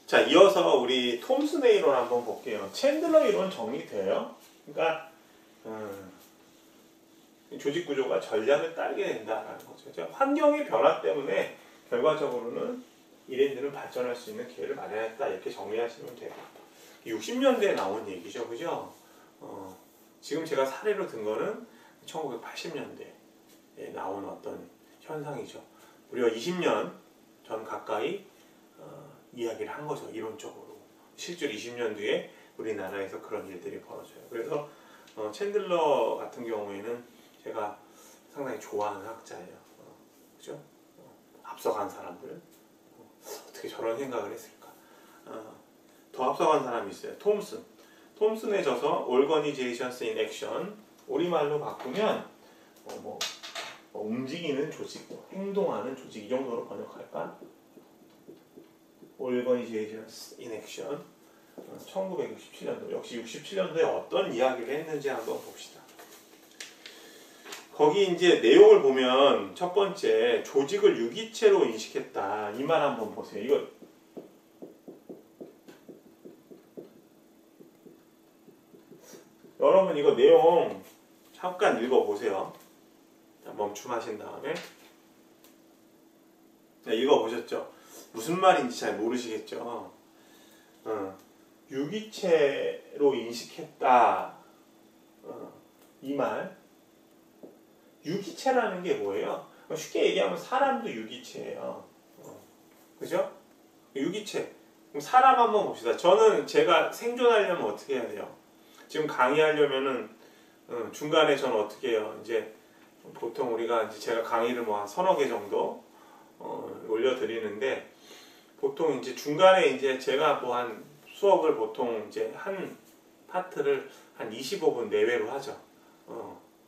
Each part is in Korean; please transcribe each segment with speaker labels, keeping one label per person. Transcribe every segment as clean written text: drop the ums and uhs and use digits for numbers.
Speaker 1: 자, 이어서 우리 톰슨의 이론 한번 볼게요. 챈들러 이론 정리돼요. 그러니까 조직 구조가 전략을 따르게 된다라는 거죠. 환경의 변화 때문에 결과적으로는 일인들은 발전할 수 있는 기회를 마련했다, 이렇게 정리하시면 돼요. 60년대에 나온 얘기죠, 그죠? 지금 제가 사례로 든 거는 1980년대에 나온 어떤 현상이죠. 우리가 20년 전 가까이 이야기를 한 거죠, 이론적으로. 실제로 20년 뒤에 우리나라에서 그런 일들이 벌어져요. 그래서 챈들러 같은 경우에는 제가 상당히 좋아하는 학자예요. 그죠? 앞서간 사람들. 어떻게 저런 생각을 했을까? 더 앞서간 사람이 있어요. 톰슨에 져서 Organizations in Action, 우리말로 바꾸면 움직이는 조직, 행동하는 조직, 이 정도로 번역할까? Organizations in Action, 1967년도. 역시 67년도에 어떤 이야기를 했는지 한번 봅시다. 거기 이제 내용을 보면 첫 번째, 조직을 유기체로 인식했다, 이 말 한번 보세요. 이거 여러분 이거 내용 잠깐 읽어보세요. 멈춤하신 다음에 읽어보셨죠? 무슨 말인지 잘 모르시겠죠? 유기체로 인식했다, 이 말. 유기체라는 게 뭐예요? 쉽게 얘기하면 사람도 유기체예요. 그죠? 유기체. 그럼 사람 한번 봅시다. 제가 생존하려면 어떻게 해야 돼요? 지금 강의하려면은 중간에 저는 어떻게 해요? 이제 보통 우리가 이제 제가 강의를 뭐 한 서너 개 정도 올려드리는데, 보통 이제 중간에 이제 제가 뭐 한 수업을 보통 이제 한 파트를 한 25분 내외로 하죠.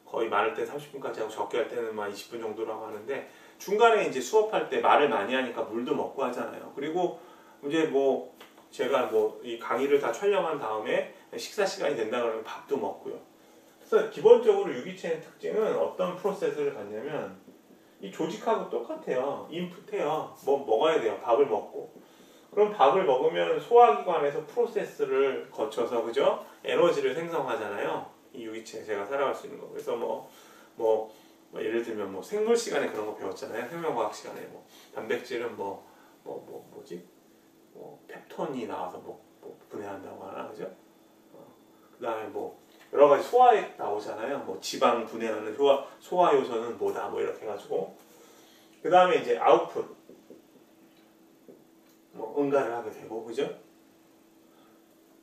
Speaker 1: 거의 많을 때 30분까지 하고 적게 할 때는 막 20분 정도라고 하는데, 중간에 이제 수업할 때 말을 많이 하니까 물도 먹고 하잖아요. 그리고 이제 뭐 제가 뭐 이 강의를 다 촬영한 다음에 식사 시간이 된다 그러면 밥도 먹고요. 그래서 기본적으로 유기체의 특징은 어떤 프로세스를 갖냐면 이 조직하고 똑같아요. 인풋해요. 뭐 먹어야 돼요. 밥을 먹고. 그럼 밥을 먹으면 소화기관에서 프로세스를 거쳐서, 그죠? 에너지를 생성하잖아요. 이 유기체, 제가 살아갈 수 있는 거. 그래서 뭐 예를 들면 뭐 생물 시간에 그런 거 배웠잖아요. 생명과학 시간에 뭐 단백질은 뭐지? 펩톤이 나와서 뭐 분해한다고 하나, 그죠? 그 다음에 뭐 여러 가지 소화액 나오잖아요. 뭐 지방 분해하는 소화 요소는 뭐다, 뭐 이렇게 해가지고. 그 다음에 이제 아웃풋, 뭐 응가를 하게 되고, 그죠?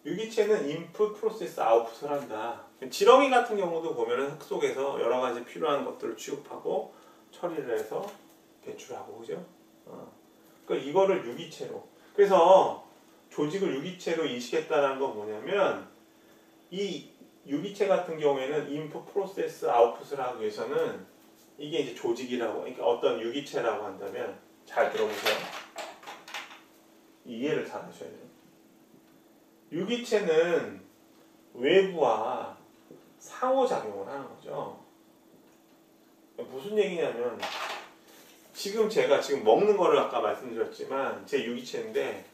Speaker 1: 유기체는 인풋, 프로세스, 아웃풋을 한다. 지렁이 같은 경우도 보면은 흙 속에서 여러 가지 필요한 것들을 취급하고 처리를 해서 배출하고, 그죠? 그러니까 이거를 유기체로. 그래서 조직을 유기체로 인식했다는 건 뭐냐면, 이 유기체 같은 경우에는 인풋, 프로세스, 아웃풋을 하기 위해서는 이게 이제 조직이라고, 그러니까 어떤 유기체라고 한다면, 잘 들어보세요. 이해를 잘 하셔야 돼요. 유기체는 외부와 상호작용을 하는 거죠. 무슨 얘기냐면, 제가 지금 먹는 거를 아까 말씀드렸지만 제 유기체인데,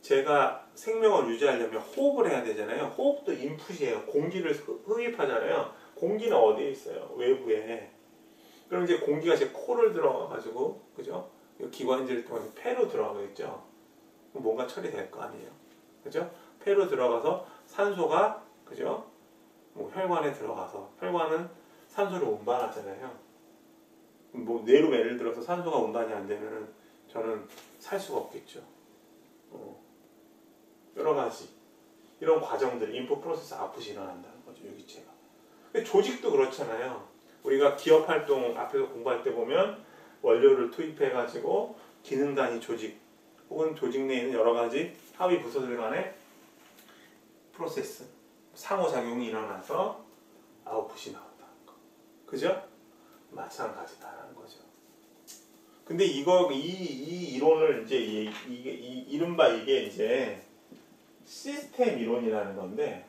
Speaker 1: 제가 생명을 유지하려면 호흡을 해야 되잖아요. 호흡도 인풋이에요. 공기를 흡입하잖아요. 공기는 어디에 있어요? 외부에. 그럼 이제 공기가 제 코를 들어가가지고, 그죠? 기관지를 통해서 폐로 들어가겠죠. 그럼 뭔가 처리될 거 아니에요. 그죠? 폐로 들어가서 산소가, 그죠? 뭐 혈관에 들어가서, 혈관은 산소를 운반하잖아요. 뭐 뇌로 예를 들어서 산소가 운반이 안 되면은 저는 살 수가 없겠죠. 여러 가지 이런 과정들, 인풋, 프로세스, 아웃풋이 일어난다는 거죠, 유기체가. 근데 조직도 그렇잖아요. 우리가 기업 활동 앞에서 공부할 때 보면 원료를 투입해가지고 기능 단위 조직 혹은 조직 내에 있는 여러 가지 하위 부서들 간의 프로세스, 상호작용이 일어나서 아웃풋이 나온다는 거. 그죠? 마찬가지다라는 거죠. 근데 이 이론을 이제 이른바 이게 이제 시스템 이론이라는 건데,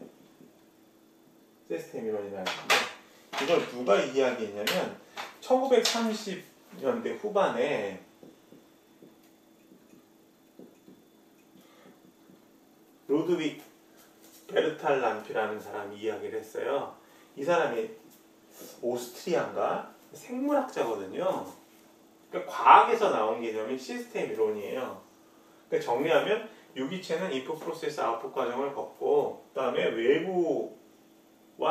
Speaker 1: 이걸 누가 이야기했냐면 1930년대 후반에 루드빅 베르탈람피라는 사람이 이야기를 했어요. 이 사람이 오스트리아인가 생물학자거든요. 그러니까 과학에서 나온 개념이 시스템 이론이에요. 그러니까 정리하면 유기체는 인풋 프로세스 아웃풋 과정을 겪고 그다음에 외부와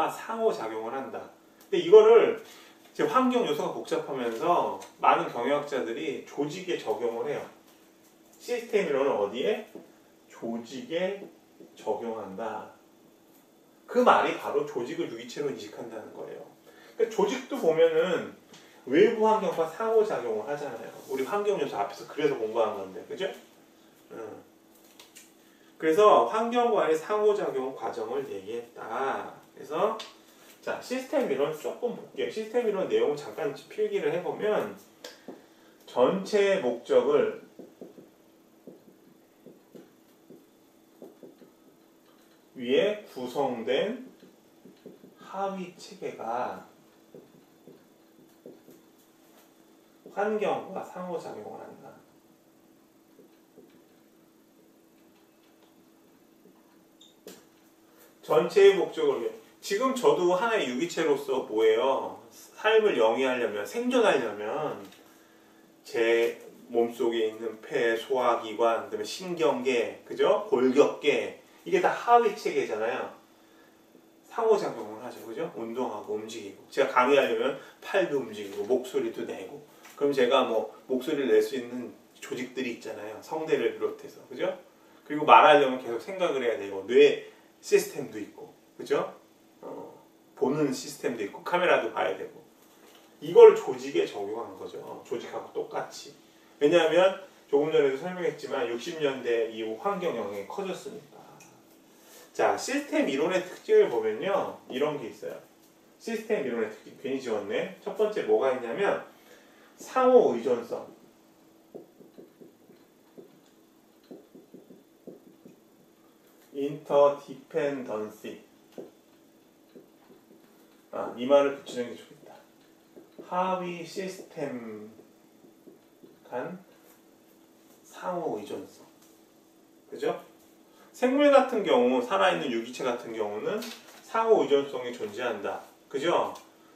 Speaker 1: 상호작용을 한다. 근데 이거를 이제 환경 요소가 복잡하면서 많은 경영학자들이 조직에 적용을 해요. 시스템 이론은 어디에? 조직에 적용한다. 그 말이 바로 조직을 유기체로 인식한다는 거예요. 그러니까 조직도 보면은 외부 환경과 상호작용을 하잖아요. 우리 환경 요소 앞에서 그래서 공부한 건데, 그죠? 그래서 환경과의 상호작용 과정을 얘기했다. 그래서 자, 시스템 이론 조금 볼게요. 시스템 이론 내용을 잠깐 필기를 해보면 전체 목적을 위에 구성된 하위 체계가 환경과 상호작용을 한다. 전체의 목적을 위해. 지금 저도 하나의 유기체로서 뭐예요? 삶을 영위하려면, 생존하려면 제 몸속에 있는 폐, 소화기관, 그다음에 신경계, 그죠? 골격계 이게 다 하위 체계잖아요. 상호작용을 하죠, 그죠? 운동하고 움직이고. 제가 강의하려면 팔도 움직이고 목소리도 내고. 그럼 제가 뭐 목소리를 낼 수 있는 조직들이 있잖아요. 성대를 비롯해서, 그죠? 그리고 말하려면 계속 생각을 해야 되고 뇌 시스템도 있고, 그죠? 보는 시스템도 있고 카메라도 봐야 되고. 이걸 조직에 적용한 거죠. 조직하고 똑같이. 왜냐하면 조금 전에도 설명했지만 60년대 이후 환경 영향이 커졌으니까. 자, 시스템 이론의 특징을 보면요. 이런 게 있어요. 시스템 이론의 특징. 괜히 지웠네. 첫 번째 뭐가 있냐면 상호 의존성. interdependency. 이 말을 붙이는 게 좋겠다. 하위 시스템 간 상호 의존성. 그죠? 생물 같은 경우, 살아있는 유기체 같은 경우는 상호 의존성이 존재한다. 그죠?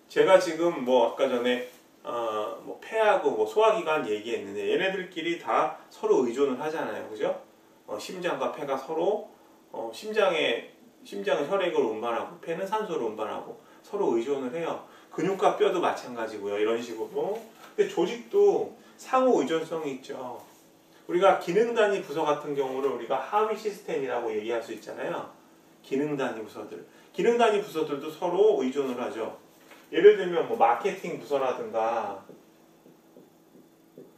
Speaker 1: 제가 지금 뭐 아까 전에 뭐 폐하고 뭐 소화기관 얘기했는데 얘네들끼리 다 서로 의존을 하잖아요. 그죠? 심장과 폐가 서로 심장은 혈액을 운반하고 폐는 산소를 운반하고 서로 의존을 해요. 근육과 뼈도 마찬가지고요. 이런 식으로. 근데 조직도 상호 의존성이 있죠. 우리가 기능 단위 부서 같은 경우를 우리가 하위 시스템이라고 얘기할 수 있잖아요. 기능 단위 부서들. 기능 단위 부서들도 서로 의존을 하죠. 예를 들면 뭐 마케팅 부서라든가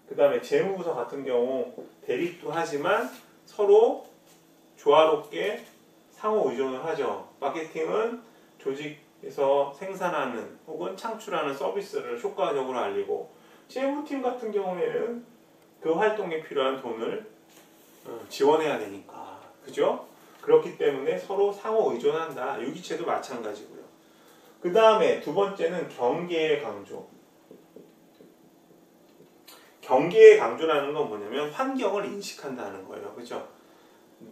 Speaker 1: 그 다음에 재무 부서 같은 경우 대립도 하지만 서로 조화롭게 상호 의존을 하죠. 마케팅은 조직에서 생산하는 혹은 창출하는 서비스를 효과적으로 알리고 재무팀 같은 경우에는 그 활동에 필요한 돈을 지원해야 되니까. 그죠? 그렇기 때문에 서로 상호 의존한다. 유기체도 마찬가지고요. 그 다음에 두 번째는 경계의 강조. 경계의 강조라는 건 뭐냐면 환경을 인식한다는 거예요. 그죠?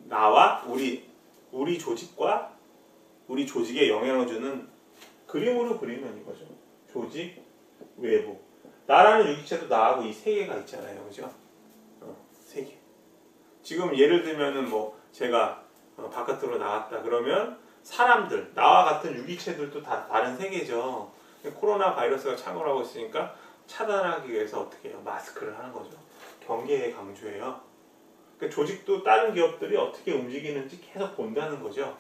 Speaker 1: 나와 우리 조직과 우리 조직에 영향을 주는 그림으로 그리면 이거죠. 조직, 외부. 나라는 유기체도 나하고 이 세 개가 있잖아요. 그죠? 세 개. 지금 예를 들면은 뭐 제가 바깥으로 나왔다 그러면 사람들, 나와 같은 유기체들도 다 다른 세계죠. 코로나 바이러스가 창궐하고 있으니까 차단하기 위해서 어떻게 해요? 마스크를 하는 거죠. 경계에 강조해요. 그러니까 조직도 다른 기업들이 어떻게 움직이는지 계속 본다는 거죠.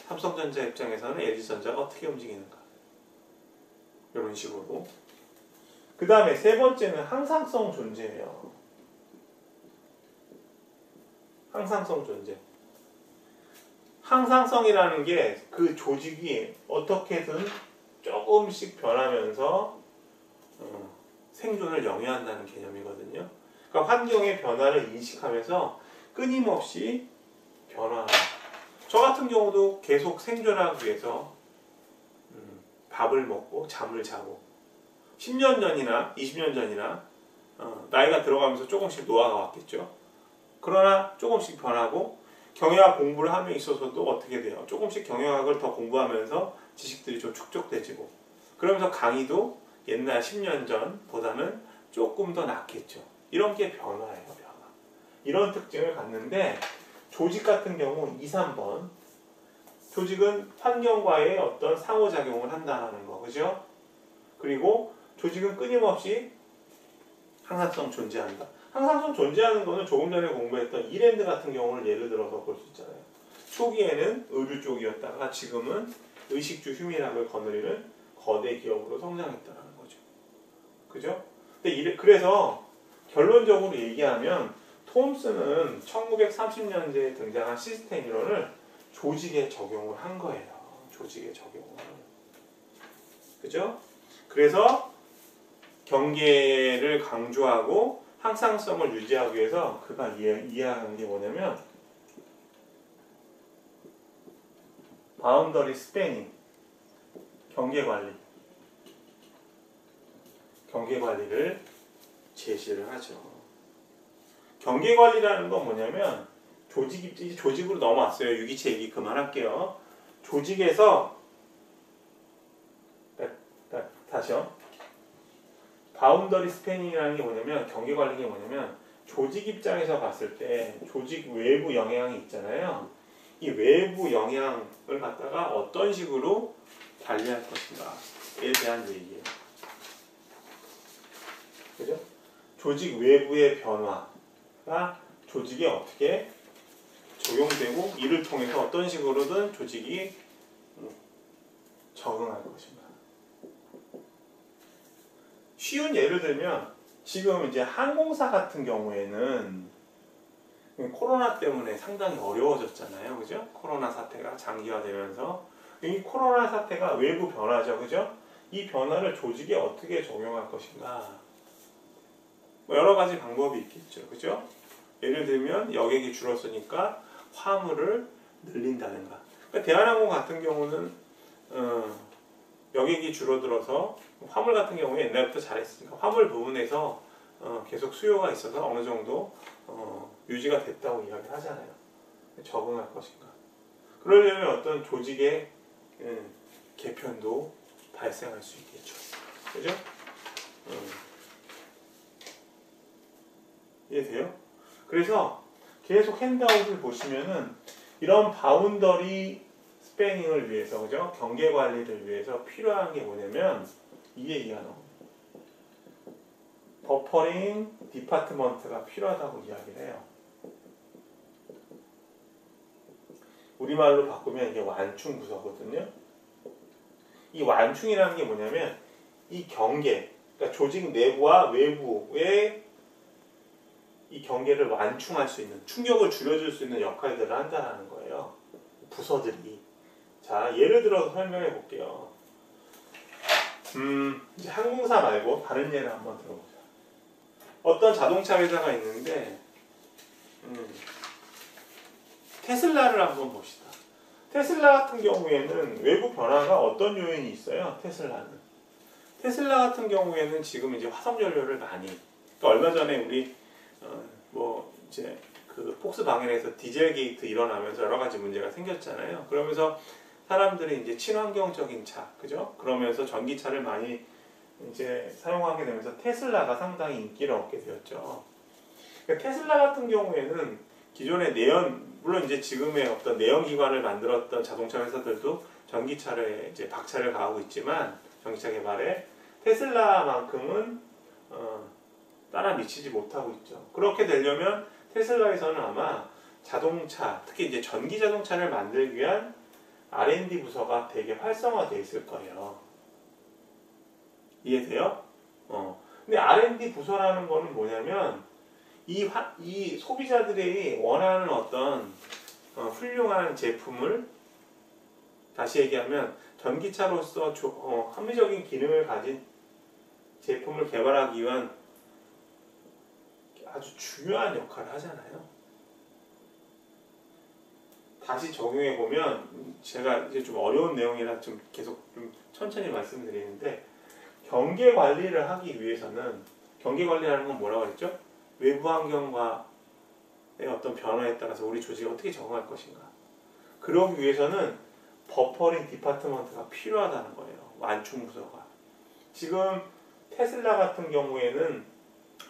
Speaker 1: 삼성전자 입장에서는 LG전자가 어떻게 움직이는가. 이런 식으로. 그 다음에 세 번째는 항상성 존재예요. 항상성 존재. 항상성이라는 게 그 조직이 어떻게든 조금씩 변하면서 생존을 영위한다는 개념이거든요. 그러니까 환경의 변화를 인식하면서 끊임없이 변화하는. 저 같은 경우도 계속 생존하기 위해서 밥을 먹고 잠을 자고 10년 전이나 20년 전이나 나이가 들어가면서 조금씩 노화가 왔겠죠. 그러나 조금씩 변하고 경영학 공부를 함에 있어서도 어떻게 돼요? 조금씩 경영학을 더 공부하면서 지식들이 좀 축적되지고 그러면서 강의도 옛날 10년 전보다는 조금 더 낫겠죠. 이런 게 변화예요. 변화. 이런 특징을 갖는데 조직 같은 경우 2, 3번 조직은 환경과의 어떤 상호작용을 한다는 거. 그죠? 그리고 조직은 끊임없이 항상성 존재한다. 항상성 존재하는 거는 조금 전에 공부했던 이랜드 같은 경우를 예를 들어서 볼 수 있잖아요. 초기에는 의류 쪽이었다가 지금은 의식주 휴민학을 거느리는 거대 기업으로 성장했다는 거죠. 그죠? 그래서 결론적으로 얘기하면 톰슨은 1930년대에 등장한 시스템 이론을 조직에 적용을 한 거예요. 조직에 적용을. 그죠? 그래서 경계를 강조하고 항상성을 유지하기 위해서 그가 이해하는 게 뭐냐면 바운더리 스패닝, 경계관리를 제시를 하죠. 경계관리라는 건 뭐냐면 조직으로 넘어왔어요. 유기체 얘기 그만할게요. 조직에서 다시요. 바운더리 스패닝이라는 게 뭐냐면 경계관리가 뭐냐면 조직 입장에서 봤을 때 조직 외부 영향이 있잖아요. 이 외부 영향을 갖다가 어떤 식으로 관리할 것인가에 대한 얘기예요. 그죠? 조직 외부의 변화가 조직에 어떻게 적용되고 이를 통해서 어떤 식으로든 조직이 적응할 것인가. 쉬운 예를 들면 지금 이제 항공사 같은 경우에는 코로나 때문에 상당히 어려워졌잖아요. 그죠? 코로나 사태가 장기화되면서 이 코로나 사태가 외부 변화죠. 그죠? 이 변화를 조직에 어떻게 적용할 것인가. 뭐 여러 가지 방법이 있겠죠. 그죠? 예를 들면 여객이 줄었으니까 화물을 늘린다든가. 그러니까 대한항공 같은 경우는 여객이 줄어들어서 화물 같은 경우에 옛날부터 잘했으니까 화물 부분에서 계속 수요가 있어서 어느 정도 유지가 됐다고 이야기를 하잖아요. 적응할 것인가. 그러려면 어떤 조직의 개편도 발생할 수 있겠죠. 그죠? 이해돼요? 그래서 계속 핸드아웃을 보시면은 이런 바운더리 스패닝을 위해서, 그죠? 경계 관리를 위해서 필요한 게 뭐냐면 이 얘기가 나옵니다. 버퍼링 디파트먼트가 필요하다고 이야기를 해요. 우리말로 바꾸면 이게 완충 부서거든요. 이 완충이라는 게 뭐냐면 이 경계, 그러니까 조직 내부와 외부의 이 경계를 완충할 수 있는, 충격을 줄여줄 수 있는 역할들을 한다는 거예요. 부서들이. 자, 예를 들어서 설명해 볼게요. 이제 항공사 말고 다른 예를 한번 들어보자. 어떤 자동차 회사가 있는데 테슬라를 한번 봅시다. 테슬라 같은 경우에는 외부 변화가 어떤 요인이 있어요? 테슬라 같은 경우에는 지금 이제 화석 연료를 많이, 그러니까 얼마 전에 우리 뭐 이제 그 폭스바겐에서 디젤 게이트 일어나면서 여러 가지 문제가 생겼잖아요. 그러면서 사람들이 이제 친환경적인 차, 그죠? 그러면서 전기차를 많이 이제 사용하게 되면서 테슬라가 상당히 인기를 얻게 되었죠. 그러니까 테슬라 같은 경우에는 기존의 물론 이제 지금의 어떤 내연기관을 만들었던 자동차 회사들도 전기차를 이제 박차를 가하고 있지만 전기차 개발에 테슬라만큼은 따라 미치지 못하고 있죠. 그렇게 되려면 테슬라에서는 아마 자동차, 특히 이제 전기 자동차를 만들기 위한 R&D 부서가 되게 활성화되어 있을 거예요. 이해돼요? 근데 R&D 부서라는 거는 뭐냐면 이 소비자들이 원하는 어떤 훌륭한 제품을, 다시 얘기하면 전기차로서 합리적인 기능을 가진 제품을 개발하기 위한 아주 중요한 역할을 하잖아요. 다시 적용해 보면 제가 이제 좀 어려운 내용이라 좀 계속 좀 천천히 말씀드리는데, 경계 관리를 하기 위해서는, 경계 관리라는 건 뭐라고 했죠? 외부 환경과의 어떤 변화에 따라서 우리 조직이 어떻게 적응할 것인가. 그러기 위해서는 버퍼링 디파트먼트가 필요하다는 거예요. 완충 부서가. 지금 테슬라 같은 경우에는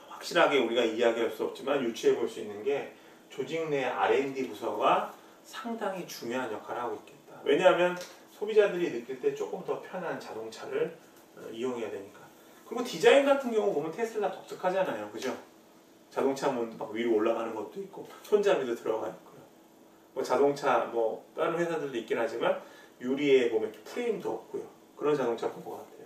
Speaker 1: 확실하게 우리가 이야기할 수 없지만 유추해 볼 수 있는 게 조직 내 R&D 부서가 상당히 중요한 역할을 하고 있겠다. 왜냐하면 소비자들이 느낄 때 조금 더 편한 자동차를 이용해야 되니까. 그리고 디자인 같은 경우 보면 테슬라 독특하잖아요. 그죠? 자동차 문 막 위로 올라가는 것도 있고 손잡이도 들어가 있고요. 뭐 자동차 뭐 다른 회사들도 있긴 하지만 유리에 보면 프레임도 없고요. 그런 자동차 본 것 같아요.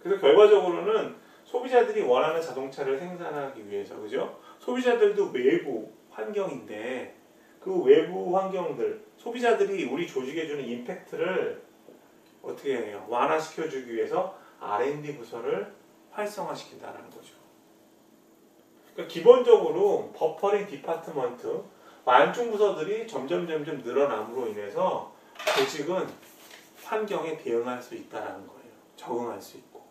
Speaker 1: 그래서 결과적으로는 소비자들이 원하는 자동차를 생산하기 위해서 그죠? 소비자들도 외부 환경인데 그 외부 환경들 소비자들이 우리 조직에 주는 임팩트를 어떻게 해요? 완화시켜주기 위해서 R&D 부서를 활성화시킨다는 거죠. 그러니까 기본적으로 버퍼링 디파트먼트 완충 부서들이 점점 늘어남으로 인해서 조직은 환경에 대응할 수 있다는 거예요. 적응할 수 있고.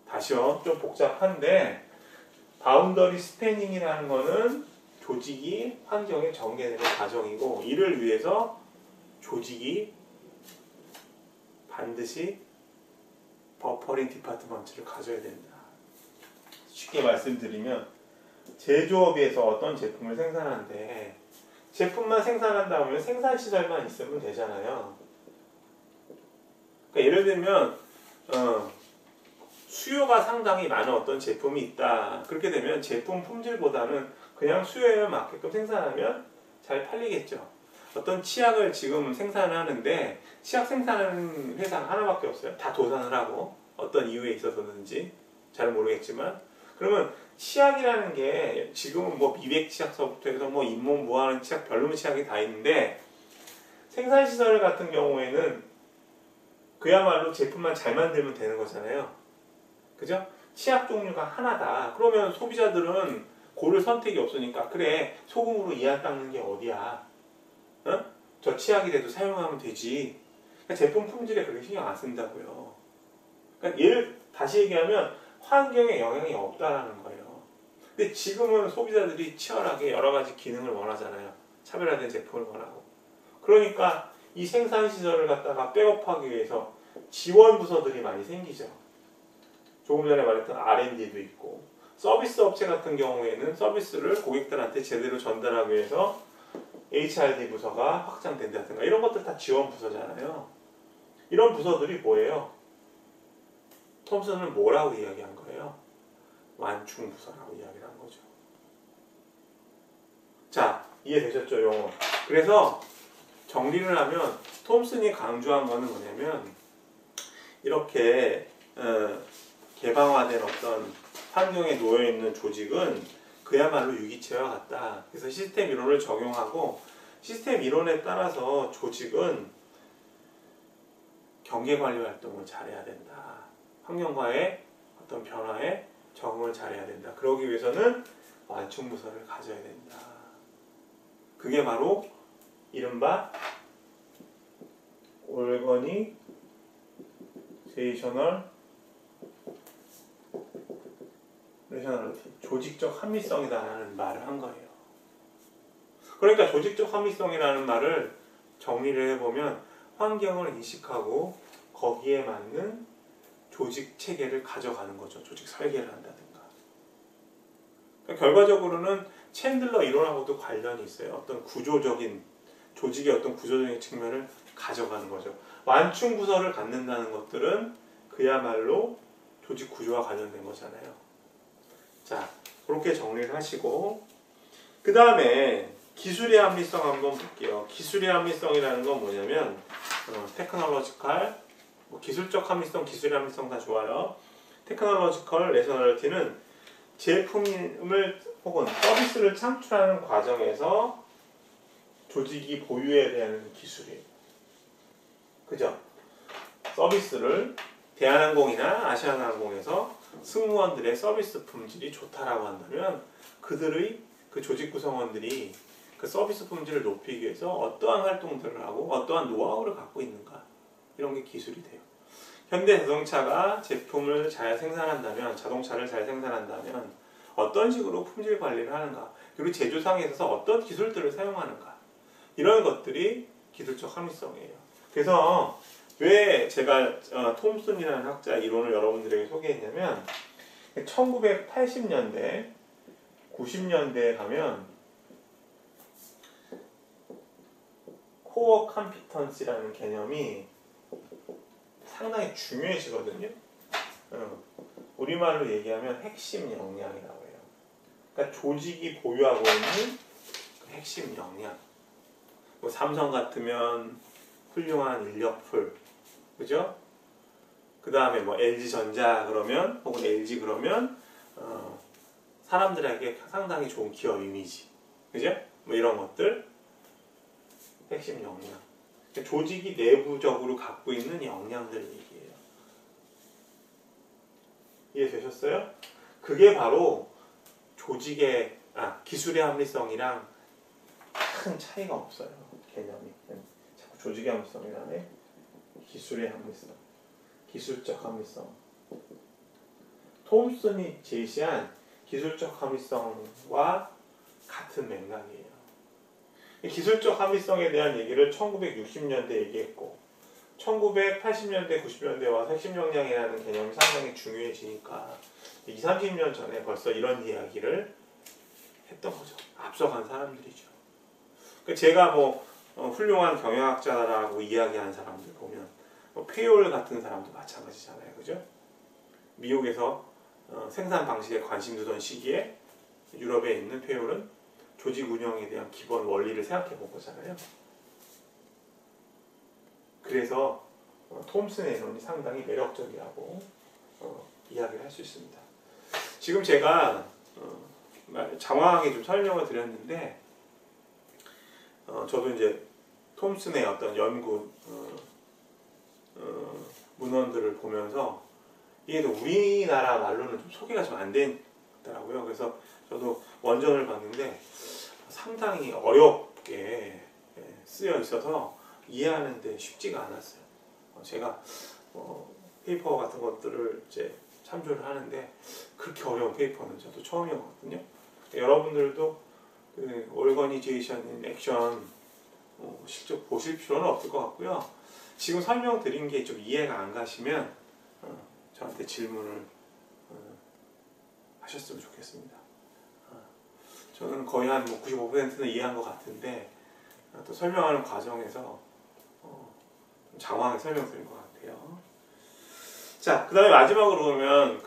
Speaker 1: 다시요. 좀 복잡한데 바운더리 스패닝이라는 거는 조직이 환경에 전개되는 과정이고 이를 위해서 조직이 반드시 버퍼링 디파트먼트를 가져야 된다. 쉽게 말씀드리면 제조업에서 어떤 제품을 생산하는데 제품만 생산한다 하면 생산시설만 있으면 되잖아요. 그러니까 예를 들면 수요가 상당히 많은 어떤 제품이 있다. 그렇게 되면 제품 품질보다는 그냥 수요에 맞게끔 생산하면 잘 팔리겠죠. 어떤 치약을 지금 생산하는데 치약 생산하는 회사가 하나밖에 없어요. 다 도산을 하고 어떤 이유에 있어서든지 잘 모르겠지만 그러면 치약이라는 게 지금은 뭐 미백 치약서부터 해서 뭐 잇몸 보호하는 치약, 별로 치약이 다 있는데 생산시설 같은 경우에는 그야말로 제품만 잘 만들면 되는 거잖아요. 그죠? 치약 종류가 하나다. 그러면 소비자들은 고를 선택이 없으니까 그래 소금으로 이 안 닦는 게 어디야? 어? 저 치약이라도 사용하면 되지. 그러니까 제품 품질에 그렇게 신경 안 쓴다고요. 그러니까 예를 다시 얘기하면 환경에 영향이 없다라는 거예요. 근데 지금은 소비자들이 치열하게 여러 가지 기능을 원하잖아요. 차별화된 제품을 원하고. 그러니까 이 생산시설을 갖다가 백업하기 위해서 지원 부서들이 많이 생기죠. 조금 전에 말했던 R&D도 있고 서비스 업체 같은 경우에는 서비스를 고객들한테 제대로 전달하기 위해서 HRD 부서가 확장된다든가 이런 것들 다 지원 부서잖아요. 이런 부서들이 뭐예요? 톰슨은 뭐라고 이야기한 거예요? 완충 부서라고 이야기를 한 거죠. 자, 이해되셨죠? 용어. 그래서 정리를 하면 톰슨이 강조한 거는 뭐냐면 이렇게 개방화된 어떤 환경에 놓여있는 조직은 그야말로 유기체와 같다. 그래서 시스템 이론을 적용하고 시스템 이론에 따라서 조직은 경계관리 활동을 잘해야 된다. 환경과의 어떤 변화에 적응을 잘해야 된다. 그러기 위해서는 완충부서를 가져야 된다. 그게 바로 이른바 오르거니제이셔널 조직적 합리성이다라는 말을 한 거예요. 그러니까 조직적 합리성이라는 말을 정리를 해보면 환경을 인식하고 거기에 맞는 조직 체계를 가져가는 거죠. 조직 설계를 한다든가. 그러니까 결과적으로는 챈들러 이론하고도 관련이 있어요. 어떤 구조적인 조직의 어떤 구조적인 측면을 가져가는 거죠. 완충 부서를 갖는다는 것들은 그야말로 조직 구조와 관련된 거잖아요. 자, 그렇게 정리를 하시고 그 다음에 기술의 합리성 한번 볼게요. 기술의 합리성이라는 건 뭐냐면 테크놀로지컬, 기술적 합리성, 기술의 합리성 다 좋아요. 테크놀로지컬 레셔널리티는 제품을 혹은 서비스를 창출하는 과정에서 조직이 보유해야 되는 기술이에요. 그죠? 서비스를 대한항공이나 아시아나항공에서 승무원들의 서비스 품질이 좋다라고 한다면 그들의 그 조직 구성원들이 그 서비스 품질을 높이기 위해서 어떠한 활동들을 하고 어떠한 노하우를 갖고 있는가 이런 게 기술이 돼요. 현대 자동차가 제품을 잘 생산한다면 자동차를 잘 생산한다면 어떤 식으로 품질 관리를 하는가, 그리고 제조상에 있어서 어떤 기술들을 사용하는가, 이런 것들이 기술적 합리성이에요. 그래서 왜 제가 톰슨이라는 학자 이론을 여러분들에게 소개했냐면 1980년대, 90년대에 가면 코어 컴피턴시라는 개념이 상당히 중요해지거든요. 우리말로 얘기하면 핵심 역량이라고 해요. 그러니까 조직이 보유하고 있는 그 핵심 역량. 뭐 삼성 같으면 훌륭한 인력풀, 그죠? 그 다음에 뭐 LG전자 그러면, 혹은 LG 그러면 사람들에게 상당히 좋은 기업 이미지, 그죠? 뭐 이런 것들, 핵심 역량. 조직이 내부적으로 갖고 있는 역량들 얘기예요. 이해되셨어요? 그게 바로 조직의 기술의 합리성이랑 큰 차이가 없어요. 개념이. 자꾸 조직의 합리성이라네. 기술의 합리성, 기술적 합리성. 톰슨이 제시한 기술적 합리성과 같은 맥락이에요. 기술적 합리성에 대한 얘기를 1960년대 얘기했고 1980년대, 90년대 와서 핵심 역량이라는 개념이 상당히 중요해지니까 20, 30년 전에 벌써 이런 이야기를 했던 거죠. 앞서간 사람들이죠. 제가 뭐 훌륭한 경영학자라고 이야기하는 사람들 보면 페이올 같은 사람도 마찬가지잖아요. 그죠? 미국에서 생산 방식에 관심 두던 시기에 유럽에 있는 페이올은 조직 운영에 대한 기본 원리를 생각해 본 거잖아요. 그래서 톰슨의 이론이 상당히 매력적이라고 이야기를 할 수 있습니다. 지금 제가 장황하게 좀 설명을 드렸는데 저도 이제 톰슨의 어떤 연구 문헌들을 보면서 이게 또 우리나라 말로는 좀 소개가 좀 안 되더라고요. 그래서 저도 원전을 봤는데 상당히 어렵게 쓰여 있어서 이해하는데 쉽지가 않았어요. 제가 페이퍼 같은 것들을 이제 참조를 하는데 그렇게 어려운 페이퍼는 저도 처음이었거든요. 여러분들도 그 오르거니제이션 인 액션 직접 보실 필요는 없을 것 같고요. 지금 설명드린 게 좀 이해가 안 가시면 저한테 질문을 하셨으면 좋겠습니다. 저는 거의 한 95%는 이해한 것 같은데 또 설명하는 과정에서 좀 장황하게 설명드린 것 같아요. 자, 그 다음에 마지막으로 보면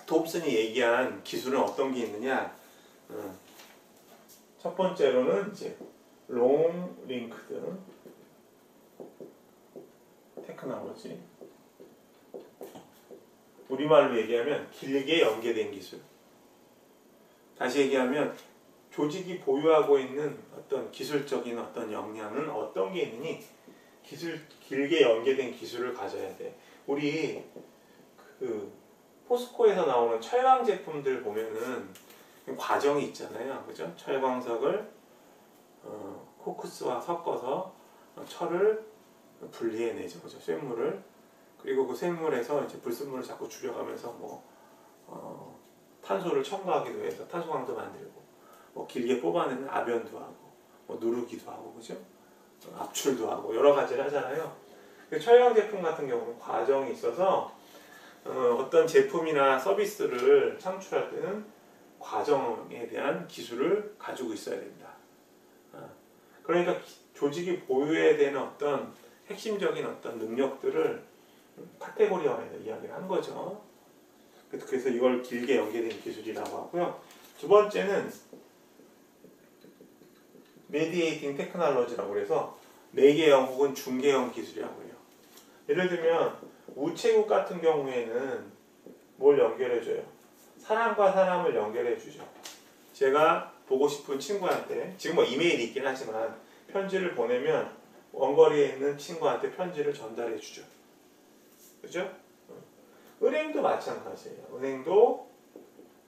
Speaker 1: 톰슨이 얘기한 기술은 어떤 게 있느냐? 첫 번째로는 이제 롱 링크드 테크놀로지, 우리말로 얘기하면 길게 연계된 기술. 다시 얘기하면 조직이 보유하고 있는 어떤 기술적인 어떤 역량은 어떤 게 있느니 길게 연계된 기술을 가져야 돼. 우리 그 포스코에서 나오는 철강 제품들 보면은 과정이 있잖아요. 그죠? 철광석을 코크스와 섞어서 철을 분리해내죠. 그죠? 쇳물을. 그리고 그 쇳물에서 이제 불순물을 자꾸 줄여가면서 탄소를 첨가하기도 해서 탄소광도 만들고, 길게 뽑아내는 압연도 하고, 누르기도 하고, 그죠? 압출도 하고, 여러 가지를 하잖아요. 철강 제품 같은 경우는 과정이 있어서, 어떤 제품이나 서비스를 창출할 때는 과정에 대한 기술을 가지고 있어야 됩니다. 그러니까 조직이 보유해야 되는 어떤 핵심적인 어떤 능력들을 카테고리화해서 이야기를 한 거죠. 그래서 이걸 길게 연계된 기술이라고 하고요. 두 번째는 메디에이팅 테크놀로지라고 해서 매개형 혹은 중개형 기술이라고 해요. 예를 들면 우체국 같은 경우에는 뭘 연결해줘요? 사람과 사람을 연결해주죠. 제가 보고 싶은 친구한테, 지금 뭐 이메일이 있긴 하지만 편지를 보내면 원거리에 있는 친구한테 편지를 전달해주죠. 그죠? 은행도 마찬가지예요. 은행도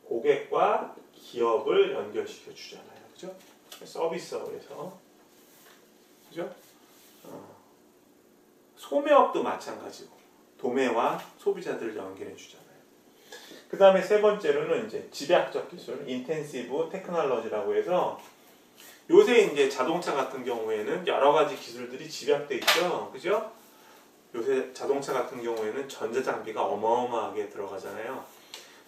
Speaker 1: 고객과 기업을 연결시켜 주잖아요. 그죠? 서비스업에서. 그죠? 소매업도 마찬가지고 도매와 소비자들을 연결해 주잖아요. 그 다음에 세 번째로는 이제 집약적 기술, 인텐시브 테크놀로지라고 해서 요새 이제 자동차 같은 경우에는 여러 가지 기술들이 집약돼 있죠. 그죠? 요새 자동차 같은 경우에는 전자장비가 어마어마하게 들어가잖아요.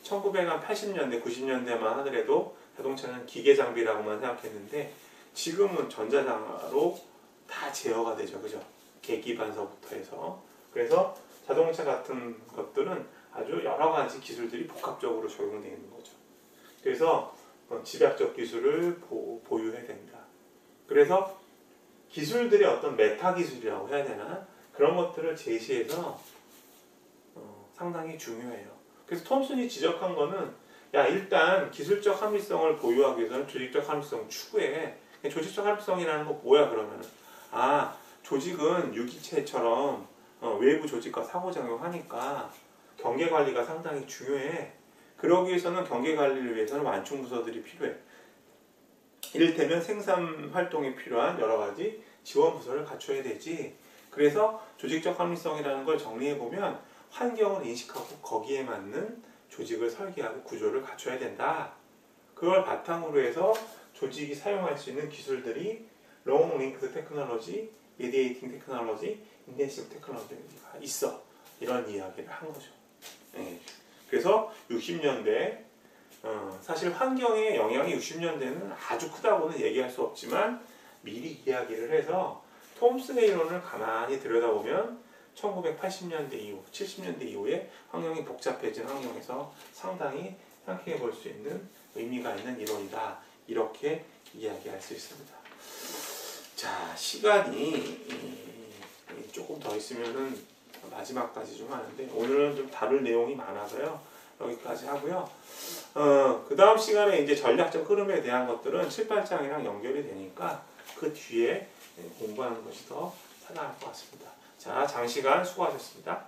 Speaker 1: 1980년대, 90년대만 하더라도 자동차는 기계장비라고만 생각했는데 지금은 전자장으로 다 제어가 되죠. 그죠? 계기반서부터 해서. 그래서 자동차 같은 것들은 아주 여러 가지 기술들이 복합적으로 적용되어 있는 거죠. 그래서 집약적 기술을 보유해야 된다. 그래서 기술들의 어떤 메타 기술이라고 해야 되나? 그런 것들을 제시해서 상당히 중요해요. 그래서 톰슨이 지적한 거는 야 일단 기술적 합리성을 보유하기 위해서는 조직적 합리성 추구해. 조직적 합리성이라는 거 뭐야 그러면은 조직은 유기체처럼 외부 조직과 상호작용하니까 경계관리가 상당히 중요해. 그러기 위해서는 경계관리를 위해서는 완충부서들이 필요해. 이를테면 생산활동에 필요한 여러가지 지원부서를 갖춰야 되지. 그래서 조직적 합리성이라는 걸 정리해보면 환경을 인식하고 거기에 맞는 조직을 설계하고 구조를 갖춰야 된다. 그걸 바탕으로 해서 조직이 사용할 수 있는 기술들이 롱 링크드 테크놀로지, 미디에이팅 테크놀로지, 인텐시브 테크놀로지가 있어. 이런 이야기를 한 거죠. 네. 그래서 60년대 사실 환경의 영향이 60년대는 아주 크다고는 얘기할 수 없지만 미리 이야기를 해서 톰슨의 이론을 가만히 들여다보면 1980년대 이후, 70년대 이후에 환경이 복잡해진 환경에서 상당히 생각해 볼 수 있는 의미가 있는 이론이다. 이렇게 이야기할 수 있습니다. 자, 시간이 조금 더 있으면은 마지막까지 좀 하는데 오늘은 좀 다룰 내용이 많아서요. 여기까지 하고요. 그 다음 시간에 이제 전략적 흐름에 대한 것들은 7, 8장이랑 연결이 되니까 그 뒤에 공부하는 것이 더 편할 것 같습니다. 자, 장시간 수고하셨습니다.